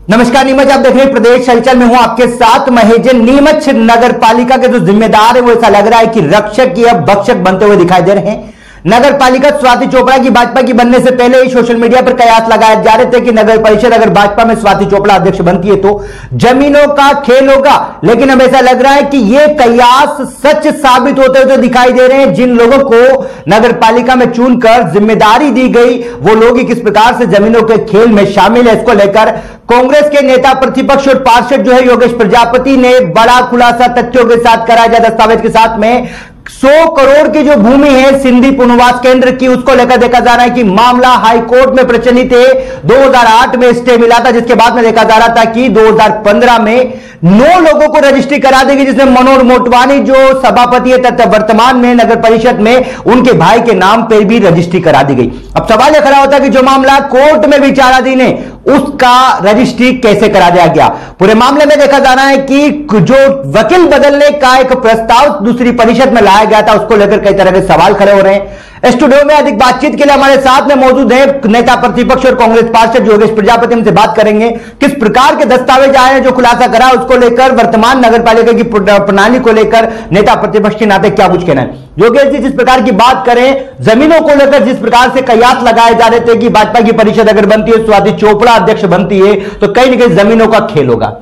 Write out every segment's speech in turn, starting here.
नमस्कार, नीमच आप देख रहे हैं प्रदेश हलचल में हूं आपके साथ महेश। नीमच नगर पालिका के जो जिम्मेदार है वो ऐसा लग रहा है कि रक्षक या भक्षक बनते हुए दिखाई दे रहे हैं। नगर पालिका स्वाति चोपड़ा की भाजपा की बनने से पहले ही सोशल मीडिया पर कयास लगाए जा रहे थे कि नगर परिषद अगर भाजपा में स्वाति चोपड़ा अध्यक्ष बनती है तो जमीनों का खेल होगा। लेकिन अब ऐसा लग रहा है कि ये कयास सच साबित होते हुए दिखाई दे रहे हैं। जिन लोगों को नगर पालिका में चुनकर जिम्मेदारी दी गई वो लोग ही किस प्रकार से जमीनों के खेल में शामिल है, इसको लेकर कांग्रेस के नेता प्रतिपक्ष और पार्षद जो है योगेश प्रजापति ने बड़ा खुलासा तथ्यों के साथ कराया जाए दस्तावेज के साथ में। 100 करोड़ की जो भूमि है सिंधी पुनर्वास केंद्र की, उसको लेकर देखा जा रहा है कि मामला हाईकोर्ट में प्रचलित है। 2008 में स्टे मिला था, जिसके बाद में देखा जा रहा था कि 2015 में 9 लोगों को रजिस्ट्री करा देगी, जिसमें मनोहर मोटवानी जो सभापति है तथा वर्तमान में नगर परिषद में उनके भाई के नाम पर भी रजिस्ट्री करा दी गई। अब सवाल यह खड़ा होता है कि जो मामला कोर्ट में विचाराधीन है उसका रजिस्ट्री कैसे करा दिया गया। पूरे मामले में देखा जा रहा है कि जो वकील बदलने का एक प्रस्ताव दूसरी परिषद में लाया गया था उसको लेकर कई तरह के सवाल खड़े हो रहे हैं। स्टूडियो में अधिक बातचीत के लिए हमारे साथ में मौजूद है नेता प्रतिपक्ष और कांग्रेस पार्षद योगेश प्रजापति। हमसे बात करेंगे किस प्रकार के दस्तावेज आए हैं, जो खुलासा करा उसको लेकर, वर्तमान नगर पालिका की प्रणाली को लेकर नेता प्रतिपक्ष के नाते क्या कुछ कहना है। योगेश जी, जिस प्रकार की बात करें जमीनों को लेकर, जिस प्रकार से कयास लगाए जा रहे थे कि भाजपा की परिषद अगर बनती है, स्वाति चोपड़ा अध्यक्ष बनती है तो कहीं ना कहीं जमीनों का खेल होगा,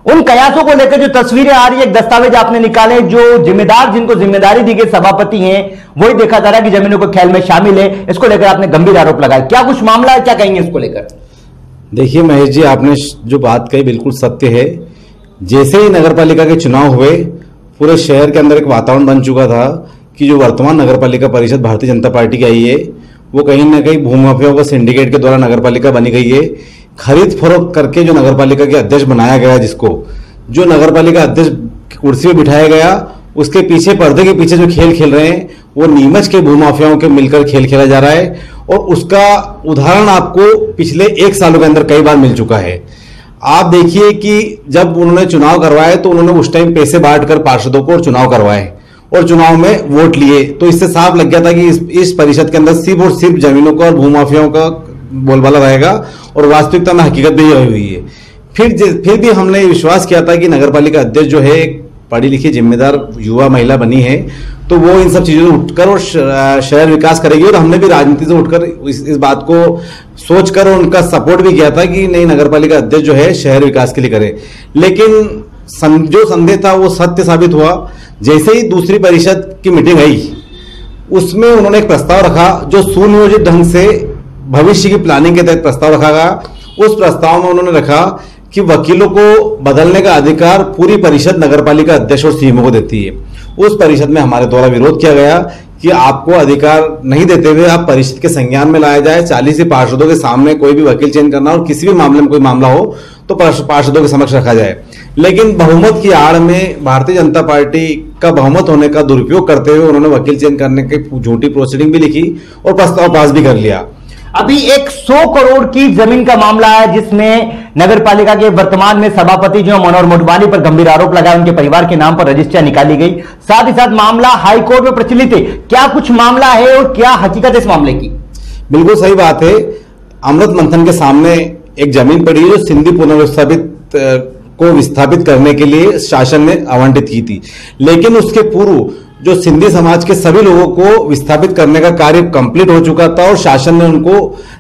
उन कयासों को लेकर जो तस्वीरें आ रही है, एक दस्तावेज आपने निकाले, जो जिम्मेदार जिनको जिम्मेदारी दी गई सभापति हैं वही देखा जा रहा है कि जमीनों को खेल में शामिल है। इसको लेकर आपने गंभीर आरोप लगाया, क्या कुछ मामला है, क्या कहेंगे इसको लेकर? देखिए महेश जी, आपने जो बात कही बिल्कुल सत्य है। जैसे ही नगर पालिका के चुनाव हुए पूरे शहर के अंदर एक वातावरण बन चुका था कि जो वर्तमान नगर पालिका परिषद भारतीय जनता पार्टी की आई है वो कहीं ना कहीं भूमाफियाओं का सिंडिकेट के द्वारा नगर पालिका बनी गई है। खरीद फरोख्त करके जो नगर पालिका के अध्यक्ष बनाया गया, जिसको जो नगर पालिका अध्यक्ष कुर्सी पर बिठाया गया, उसके पीछे पर्दे के पीछे जो खेल खेल रहे हैं वो नीमच के भूमाफियाओं के मिलकर खेल खेला जा रहा है। और उसका उदाहरण आपको पिछले 1 सालों के अंदर कई बार मिल चुका है। आप देखिए कि जब उन्होंने चुनाव करवाए तो उन्होंने उस टाइम पैसे बांटकर पार्षदों को चुनाव करवाए और चुनाव में वोट लिए, तो इससे साफ लग गया था कि इस परिषद के अंदर सिर्फ और सिर्फ जमीनों का और भूमाफियाओं का बोलबाला रहेगा। और वास्तविकता में हकीकत भी यही हुई है। फिर भी हमने विश्वास किया था कि नगर पालिका अध्यक्ष जो है एक पढ़ी लिखी जिम्मेदार युवा महिला बनी है तो वो इन सब चीजों से उठकर और शहर विकास करेगी। और हमने भी राजनीति से उठकर इस बात को सोचकर और उनका सपोर्ट भी किया था कि नहीं, नगर पालिका अध्यक्ष जो है शहर विकास के लिए करे। लेकिन जो संदेह था वो सत्य साबित हुआ। जैसे ही दूसरी परिषद की मीटिंग आई उसमें उन्होंने एक प्रस्ताव रखा जो सुनियोजित ढंग से भविष्य की प्लानिंग के तहत प्रस्ताव रखा गया। उस प्रस्ताव में उन्होंने रखा कि वकीलों को बदलने का अधिकार पूरी परिषद नगरपालिका अध्यक्ष और सीएमओ को देती है। उस परिषद में हमारे द्वारा विरोध किया गया कि आपको अधिकार नहीं देते हुए आप परिषद के संज्ञान में लाया जाए। 40 पार्षदों के सामने कोई भी वकील चयन करना और किसी भी मामले में कोई मामला हो तो पार्षदों के समक्ष रखा जाए। लेकिन बहुमत की आड़ में भारतीय जनता पार्टी का बहुमत होने का दुरुपयोग करते हुए उन्होंने वकील चयन करने की झूठी प्रोसीडिंग भी लिखी और प्रस्ताव पास भी कर लिया। अभी एक 100 करोड़ की जमीन का मामला है जिसमें नगर पालिका के वर्तमान में सभापति जो मनोहर मोटवानी पर गंभीर आरोप लगाए, उनके परिवार के नाम पर रजिस्ट्रियां निकाली गई। साथ ही साथ मामला हाईकोर्ट में प्रचलित है। क्या कुछ मामला है और क्या हकीकत इस मामले की? बिल्कुल सही बात है। अमृत मंथन के सामने एक जमीन पड़ी है जो सिंधी पुनर्विस्थापित को विस्थापित करने के लिए शासन ने आवंटित की थी। लेकिन उसके पूर्व जो सिंधी समाज के सभी लोगों को विस्थापित करने का कार्य कंप्लीट हो चुका था और शासन ने उनको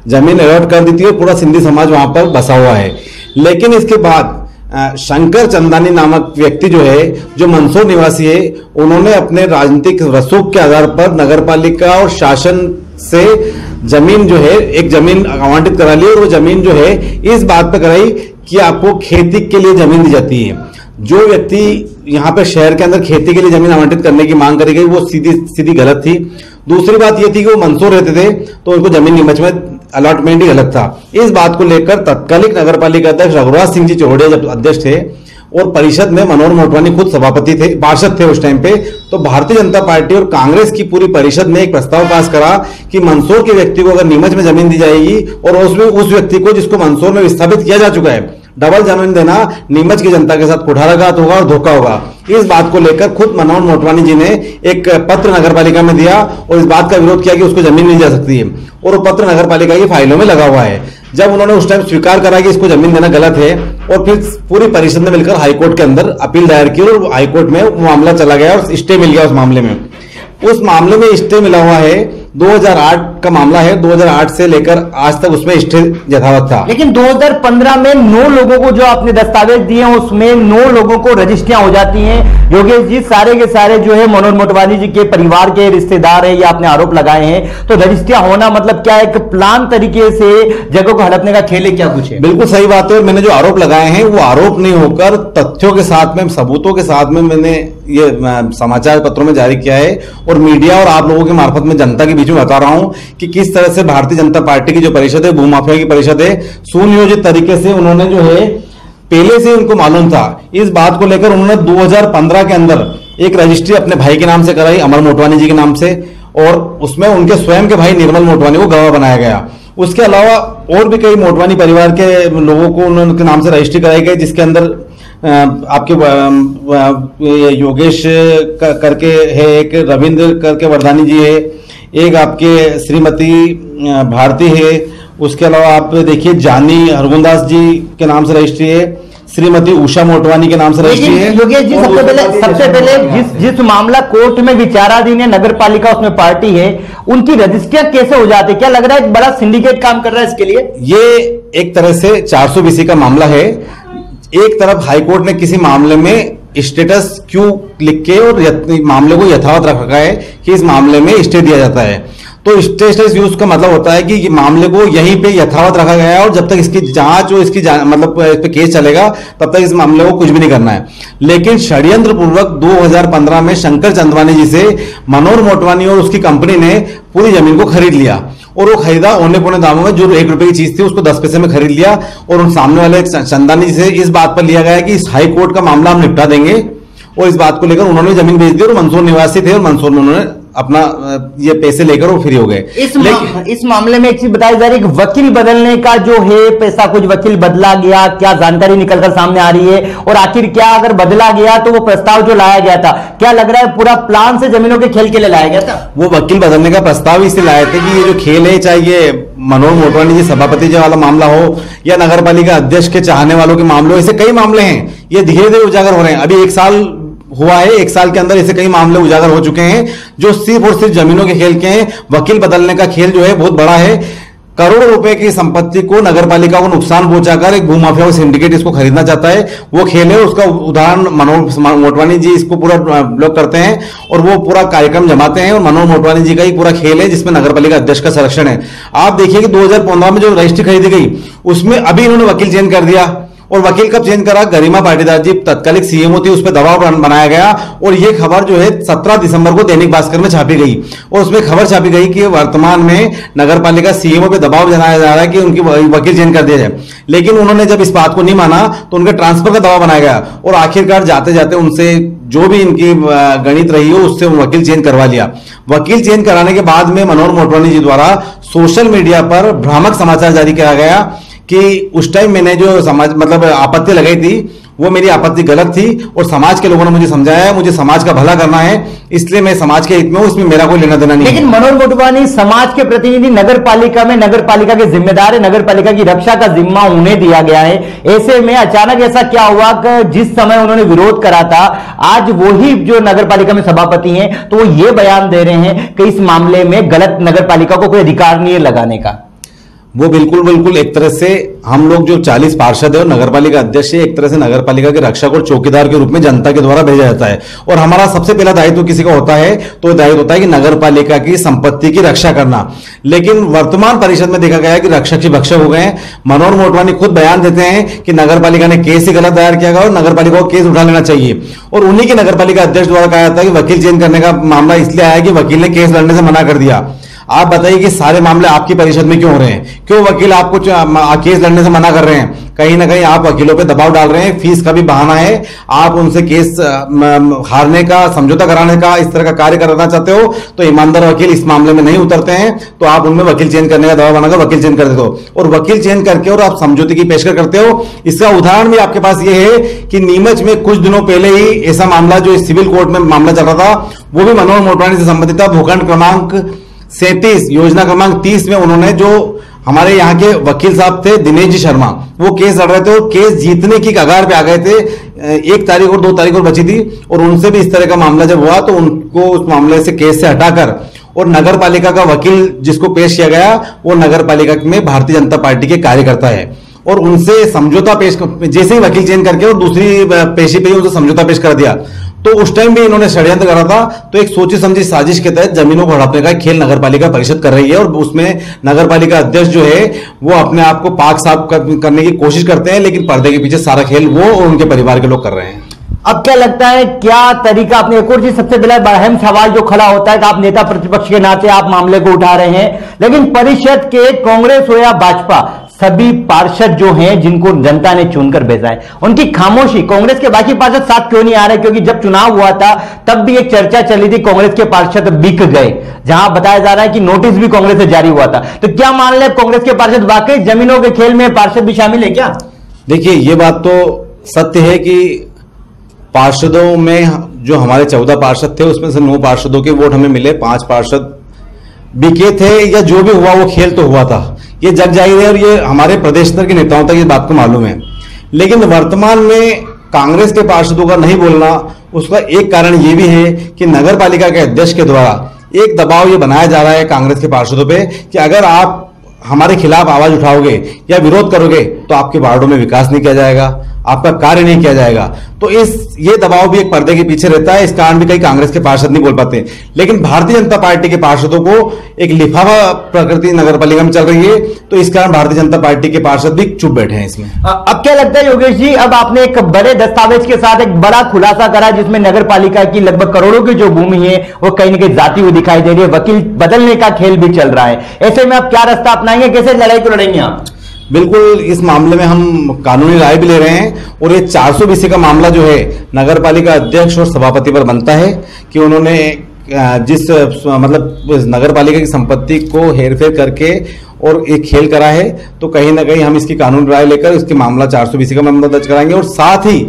जमीन अलॉट कर दी थी और पूरा सिंधी समाज वहां पर बसा हुआ है। लेकिन इसके बाद शंकर चंदानी नामक व्यक्ति जो है, जो मंदसौर निवासी है, उन्होंने अपने राजनीतिक रसूख के आधार पर नगरपालिका और शासन से जमीन जो है एक जमीन आवंटित करा ली और वो जमीन जो है इस बात पर कराई कि आपको खेती के लिए जमीन दी जाती है। जो व्यक्ति यहाँ पे शहर के अंदर खेती के लिए जमीन आवंटित करने की मांग करी गई वो सीधी गलत थी। दूसरी बात ये थी कि वो मंदसौर रहते थे तो उनको जमीन नीमच में अलॉटमेंट ही गलत था। इस बात को लेकर तत्कालिक नगर पालिका अध्यक्ष रघुराज सिंह जी चौहड़िया जब अध्यक्ष थे और परिषद में मनोहर मोटवानी खुद सभापति थे, पार्षद थे उस टाइम पे, तो भारतीय जनता पार्टी और कांग्रेस की पूरी परिषद ने एक प्रस्ताव पास करा कि मंदसौर के व्यक्ति को अगर नीमच में जमीन दी जाएगी और उसमें उस व्यक्ति को जिसको मंदसौर में विस्थापित किया जा चुका है डबल जमीन देना नीमच की जनता के साथ कुठाराघात होगा और धोखा होगा। इस बात को लेकर खुद मनोहर मोटवानी जी ने एक पत्र नगरपालिका में दिया और इस बात का विरोध किया कि उसको जमीन मिल जा सकती है और वो पत्र नगरपालिका की फाइलों में लगा हुआ है। जब उन्होंने उस टाइम स्वीकार करा कि इसको जमीन देना गलत है, और फिर पूरी परिषद ने मिलकर हाईकोर्ट के अंदर अपील दायर की और हाईकोर्ट में वो मामला चला गया और स्टे मिल गया उस मामले में। उस मामले में स्टे मिला हुआ है, 2008 का मामला है, 2008 से लेकर आज तक उसमें स्टे यथावत था। लेकिन 2015 में 9 लोगों को जो आपने दस्तावेज दिए हैं उसमें 9 लोगों को रजिस्ट्रियां हो जाती हैं। योगेश जी, सारे के सारे जो है मनोज मोटवानी जी के परिवार के रिश्तेदार हैं, ये आपने आरोप लगाए हैं। तो रजिस्ट्रियां होना मतलब क्या, एक प्लान तरीके से जगह को हड़पने का खेल है क्या कुछ है? बिल्कुल सही बात है। मैंने जो आरोप लगाए हैं वो आरोप नहीं होकर तथ्यों के साथ में, सबूतों के साथ में मैंने ये समाचार पत्रों में जारी किया है और मीडिया और आप लोगों के मार्फत में जनता के बीच में बता रहा हूं कि किस तरह से भारतीय जनता पार्टी की जो परिषद है, भूमाफिया की परिषद है, सुनियोजित तरीके से उन्होंने जो है, पहले से उनको मालूम था इस बात को लेकर, उन्होंने 2015 के अंदर एक रजिस्ट्री अपने भाई के नाम से कराई, अमर मोटवानी जी के नाम से, और उसमें उनके स्वयं के भाई निर्मल मोटवानी को गवाह बनाया गया। उसके अलावा और भी कई मोटवानी परिवार के लोगों को उनके नाम से रजिस्ट्री कराई गई, जिसके अंदर आपके योगेश करके है, एक रविंद्र करके वर्धानी जी है, एक आपके श्रीमती भारती है, उसके अलावा आप देखिए जानी हरगुंदास जी के नाम से रजिस्ट्री है, श्रीमती उषा मोटवानी के नाम से रजिस्ट्री है। योगेश जी, सबसे पहले जिस मामला कोर्ट में विचाराधीन है, नगर पालिका उसमें पार्टी है, उनकी रजिस्ट्रियां कैसे हो जाती है? क्या लग रहा है बड़ा सिंडिकेट काम कर रहा है इसके लिए? ये एक तरह से 420 का मामला है। एक तरफ हाईकोर्ट ने किसी मामले में स्टेटस क्यों लिख के और मामले को यथावत रखा है कि इस मामले में स्टे दिया जाता है। तो स्टेटस यूज का मतलब होता है कि मामले को यहीं पे यथावत रखा गया है और जब तक इसकी जांच और इसकी मतलब इस पे केस चलेगा तब तक इस मामले को कुछ भी नहीं करना है। लेकिन षड्यंत्र पूर्वक 2015 में शंकर चंदवानी जी से मनोहर मोटवानी और उसकी कंपनी ने पूरी जमीन को खरीद लिया और वो खरीदा औने पौने दामों में, जो 1 रुपए की चीज थी उसको 10 पैसे में खरीद लिया। और उन सामने वाले चंदानी जी से इस बात पर लिया गया कि इस हाई कोर्ट का मामला हम निपटा देंगे, और इस बात को लेकर उन्होंने जमीन बेच दी और मंदसौर निवासी थे और मंदसौर में उन्होंने अपना ये पैसे लेकर वो फ्री हो गए। इस मामले में एक चीज बताई जा रही है कि वकील बदलने का जो है पैसा, कुछ वकील बदला गया, क्या जानकारी निकलकर सामने आ रही है? और आखिर क्या अगर बदला गया तो वो प्रस्ताव जो लाया गया था, क्या लग रहा है पूरा प्लान से जमीनों के खेल के लिए लाया गया था? वो वकील बदलने का प्रस्ताव इसलिए लाए थे कि ये जो खेल है, चाहे ये मनोहर मोटवानी जी सभापति जी वाला मामला हो या नगर पालिका अध्यक्ष के चाहने वालों के मामले हो, ऐसे कई मामले हैं, ये धीरे धीरे उजागर हो रहे हैं। अभी 1 साल हुआ है, 1 साल के अंदर ऐसे कई मामले उजागर हो चुके हैं जो सिर्फ और सिर्फ जमीनों के खेल के हैं। वकील बदलने का खेल जो है बहुत बड़ा है। करोड़ों रुपए की संपत्ति को नगर पालिका को नुकसान पहुंचाकर एक भूमाफिया और सिंडिकेट इसको खरीदना चाहता है, वो खेल है। उसका उदाहरण मनोहर मोटवानी जी इसको पूरा ब्लॉक करते हैं और वो पूरा कार्यक्रम जमाते हैं, और मनोहर मोटवानी जी का ही पूरा खेल है जिसमें नगर पालिका अध्यक्ष का संरक्षण है। आप देखिए कि 2015 में जो रजिस्ट्री खरीदी गई उसमें अभी इन्होंने वकील चेंज कर दिया, और वकील कब चेंज करा? गरिमा पाटीदार जी तत्कालिक सीएमओ थी, उस पर दबाव बनाया गया और ये खबर जो है 17 दिसंबर को दैनिक भास्कर में छापी गई और उसमें खबर छापी गई कि वर्तमान में नगर पालिका सीएमओ पे दबाव बनाया जा रहा है कि उनकी वकील चेंज कर दिया जाए। लेकिन उन्होंने जब इस बात को नहीं माना तो उनके ट्रांसफर का दबाव बनाया गया और आखिरकार जाते जाते उनसे जो भी इनकी गणित रही हो उससे वकील चेंज करवा लिया। वकील चेंज कराने के बाद में मनोहर मोटवानी जी द्वारा सोशल मीडिया पर भ्रामक समाचार जारी किया गया कि उस टाइम मैंने जो समाज मतलब आपत्ति लगाई थी वो मेरी आपत्ति गलत थी और समाज के लोगों ने मुझे समझाया, मुझे समाज का भला करना है, इसलिए मैं समाज के हित में हूं, इसमें मेरा कोई लेना देना नहीं। लेकिन मनोहर मोटवानी समाज के प्रतिनिधि नगर पालिका में, नगर पालिका के जिम्मेदार है, नगर पालिका की रक्षा का जिम्मा उन्हें दिया गया है। ऐसे में अचानक ऐसा क्या हुआ कि जिस समय उन्होंने विरोध करा था, आज वही जो नगर पालिका में सभापति हैं तो वो ये बयान दे रहे हैं कि इस मामले में गलत नगर पालिका को कोई अधिकार नहीं है लगाने का। वो बिल्कुल एक तरह से हम लोग जो 40 पार्षद है और नगर पालिका अध्यक्ष है, एक तरह से नगर पालिका के रक्षक और चौकीदार के रूप में जनता के द्वारा भेजा जाता है और हमारा सबसे पहला दायित्व किसी का होता है तो दायित्व होता है कि नगर पालिका की संपत्ति की रक्षा करना। लेकिन वर्तमान परिषद में देखा गया है कि रक्षक ही भक्षक हो गए हैं। मनोहर मोटवानी खुद बयान देते हैं कि नगर पालिका ने केस ही गलत दायर किया गया और नगर पालिका को केस उठा लेना चाहिए, और उन्हीं के नगर पालिका अध्यक्ष द्वारा कहा जाता है कि वकील चेंज करने का मामला इसलिए आया कि वकील ने केस लड़ने से मना कर दिया। आप बताइए कि सारे मामले आपकी परिषद में क्यों हो रहे हैं? क्यों वकील आपको केस लड़ने से मना कर रहे हैं? कहीं ना कहीं आप वकीलों पे दबाव डाल रहे हैं, फीस का भी बहाना है, आप उनसे केस हारने का, समझौता कराने का, इस तरह का कार्य करना चाहते हो। तो ईमानदार वकील इस मामले में नहीं उतरते हैं, तो आप उनमें वकील चेंज करने का दबाव बनाकर वकील चेंज कर देते हो और वकील चेंज करके और आप समझौते की पेशकश करते हो। इसका उदाहरण भी आपके पास ये है कि नीमच में कुछ दिनों पहले ही ऐसा मामला जो सिविल कोर्ट में मामला चल रहा था वो भी मनोहर मोटवानी से संबंधित था। भूखंड क्रमांक 37 योजना क्रमांक 30 में उन्होंने जो हमारे यहाँ के वकील साहब थे दिनेश जी शर्मा, वो केस लड़ रहे थे और केस जीतने की कगार पे आ गए थे। 1 तारीख और 2 तारीख और बची थी और उनसे भी इस तरह का मामला जब हुआ तो उनको उस मामले से केस से हटाकर और नगर पालिका का वकील जिसको पेश किया गया वो नगर पालिका में भारतीय जनता पार्टी के कार्यकर्ता है और उनसे समझौता पेश, जैसे ही वकील चेंज करके और दूसरी पेशी पे ही उनसे समझौता पेश कर दिया। तो उस टाइम भी इन्होंने षड्यंत्र करा था। तो एक सोची समझी साजिश के तहत जमीनों को हड़पने का खेल नगर पालिका परिषद कर रही है और उसमें नगर पालिका अध्यक्ष जो है वो अपने आप को पाक साफ करने की कोशिश करते हैं, लेकिन पर्दे के पीछे सारा खेल वो और उनके परिवार के लोग कर रहे हैं। अब क्या लगता है, क्या तरीका? आपने एक और चीज, सबसे पहला अहम सवाल जो खड़ा होता है कि आप नेता प्रतिपक्ष के नाते आप मामले को उठा रहे हैं, लेकिन परिषद के कांग्रेस हो या भाजपा सभी पार्षद जो हैं जिनको जनता ने चुनकर भेजा है, उनकी खामोशी, कांग्रेस के बाकी पार्षद साथ क्यों नहीं आ रहे? क्योंकि जब चुनाव हुआ था तब भी एक चर्चा चली थी, कांग्रेस के पार्षद बिक गए, जहां बताया जा रहा है कि नोटिस भी कांग्रेस से जारी हुआ था। तो क्या मान लें कांग्रेस के पार्षद वाकई जमीनों के खेल में पार्षद भी शामिल है क्या? देखिए, ये बात तो सत्य है कि पार्षदों में जो हमारे 14 पार्षद थे उसमें से 9 पार्षदों के वोट हमें मिले, 5 पार्षद बिके थे, या जो भी हुआ वो खेल तो हुआ था, ये जग जाहिर है और ये हमारे प्रदेश स्तर के नेताओं तक इस बात को मालूम है। लेकिन वर्तमान में कांग्रेस के पार्षदों का नहीं बोलना, उसका एक कारण ये भी है कि नगर पालिका के अध्यक्ष के द्वारा एक दबाव ये बनाया जा रहा है कांग्रेस के पार्षदों पे कि अगर आप हमारे खिलाफ आवाज उठाओगे या विरोध करोगे तो आपके वार्डों में विकास नहीं किया जाएगा, आपका कार्य नहीं किया जाएगा। तो ये दबाव भी एक पर्दे के पीछे रहता है, इस कारण भी कई कांग्रेस के पार्षद नहीं बोल पाते। लेकिन भारतीय जनता पार्टी के पार्षदों को एक लिफाफा प्रकृति नगर पालिका में चल रही है, तो इस कारण भारतीय जनता पार्टी के पार्षद भी चुप बैठे हैं इसमें। अब क्या लगता है योगेश जी, अब आपने एक बड़े दस्तावेज के साथ एक बड़ा खुलासा करा जिसमें नगर पालिका की लगभग करोड़ों की जो भूमि है वो कहीं ना कहीं जाती हुई दिखाई दे रही है, वकील बदलने का खेल भी चल रहा है। ऐसे में आप क्या रास्ता अपनाएंगे, कैसे लड़ाई को लड़ेंगे आप? बिल्कुल, इस मामले में हम कानूनी राय भी ले रहे हैं और ये 420 का मामला जो है नगर पालिका अध्यक्ष और सभापति पर बनता है कि उन्होंने जिस मतलब नगर पालिका की संपत्ति को हेरफेर करके और एक खेल करा है, तो कहीं ना कहीं हम इसकी कानूनी राय लेकर इसके मामला 420 का मामला दर्ज कराएंगे और साथ ही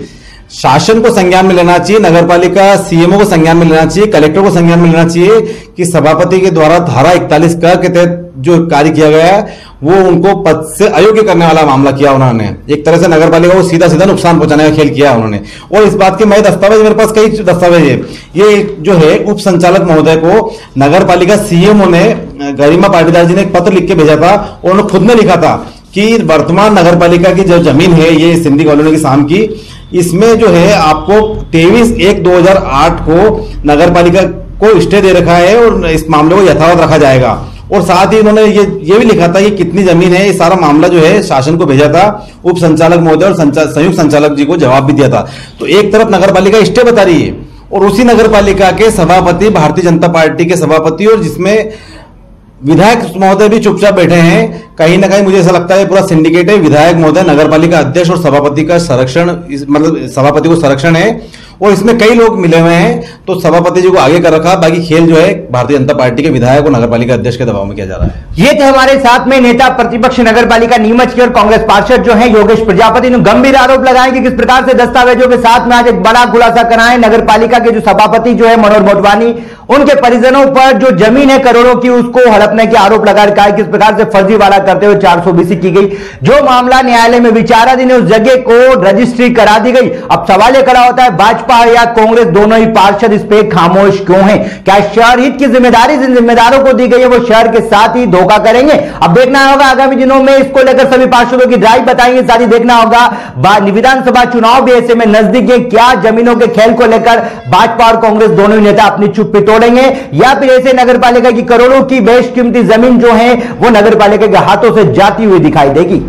शासन को संज्ञान में लेना चाहिए, नगर पालिका सीएमओ को संज्ञान में लेना चाहिए, कलेक्टर को संज्ञान में लेना चाहिए कि सभापति के द्वारा धारा 41 के तहत जो कार्य किया गया है वो उनको पद से अयोग्य करने वाला मामला किया उन्होंने। एक तरह से नगर पालिका को सीधा सीधा नुकसान पहुंचाने का खेल किया उन्होंने। और इस बात के मैं दस्तावेज, मेरे पास कई दस्तावेज है, ये जो है उप संचालक महोदय को नगर पालिका सीएमओ ने, गरिमा पाटीदार जी ने एक पत्र लिख के भेजा था और उन्होंने खुद ने लिखा था कि वर्तमान नगर पालिका की जो जमीन है ये सिंधी कॉलोनी की शाम की, इसमें जो है आपको 23/1/2008 को नगर पालिका को स्टे दे रखा है और इस मामले को यथावत रखा जाएगा। और साथ ही उन्होंने ये भी लिखा था कि कितनी जमीन है, ये सारा मामला जो है शासन को भेजा था, उप संचालक महोदय और संयुक्त संचालक जी को जवाब भी दिया था। तो एक तरफ नगर पालिका स्टे बता रही है और उसी नगर पालिका के सभापति भारतीय जनता पार्टी के सभापति और जिसमें विधायक महोदय भी चुपचाप बैठे हैं। कहीं ना कहीं मुझे ऐसा लगता है पूरा सिंडिकेट है, विधायक महोदय, नगर पालिका अध्यक्ष और सभापति का संरक्षण, मतलब सभापति को संरक्षण है और इसमें कई लोग मिले हुए हैं। तो सभापति जी को आगे कर रखा, बाकी खेल जो है भारतीय जनता पार्टी के विधायक और नगर पालिका अध्यक्ष के दबाव में किया जा रहा है। ये थे हमारे साथ में नेता प्रतिपक्ष नगर पालिका नीमच के और कांग्रेस पार्षद जो है योगेश प्रजापति ने गंभीर आरोप लगाए कि किस प्रकार से दस्तावेजों के साथ में आज एक बड़ा खुलासा कराए। नगर पालिका के जो सभापति जो है मनोहर मोटवानी, उनके परिजनों पर जो जमीन है करोड़ों की उसको हड़पने के आरोप लगा रखा है, किस प्रकार से फर्जीवाड़ा करते हुए 420 की गई। जो मामला न्यायालय में विचाराधीन है उस जगह को रजिस्ट्री करा दी गई। अब सवाल यह खड़ा होता है भाजपा या कांग्रेस दोनों ही पार्षद इस पे खामोश क्यों हैं? क्या शहर हित की जिम्मेदारी जिन जिम्मेदारों को दी गई है वो शहर के साथ ही धोखा करेंगे? अब देखना होगा आगामी दिनों में इसको लेकर सभी पार्षदों की राय बताएंगे। साथ ही देखना होगा विधानसभा चुनाव भी ऐसे में नजदीक है, क्या जमीनों के खेल को लेकर भाजपा और कांग्रेस दोनों ही नेता अपनी चुप्पी तोड़ेंगे या फिर ऐसे नगर पालिका की करोड़ों की बेशकीमती जमीन जो है वो नगर पालिका के हाथों से जाती हुई दिखाई देगी।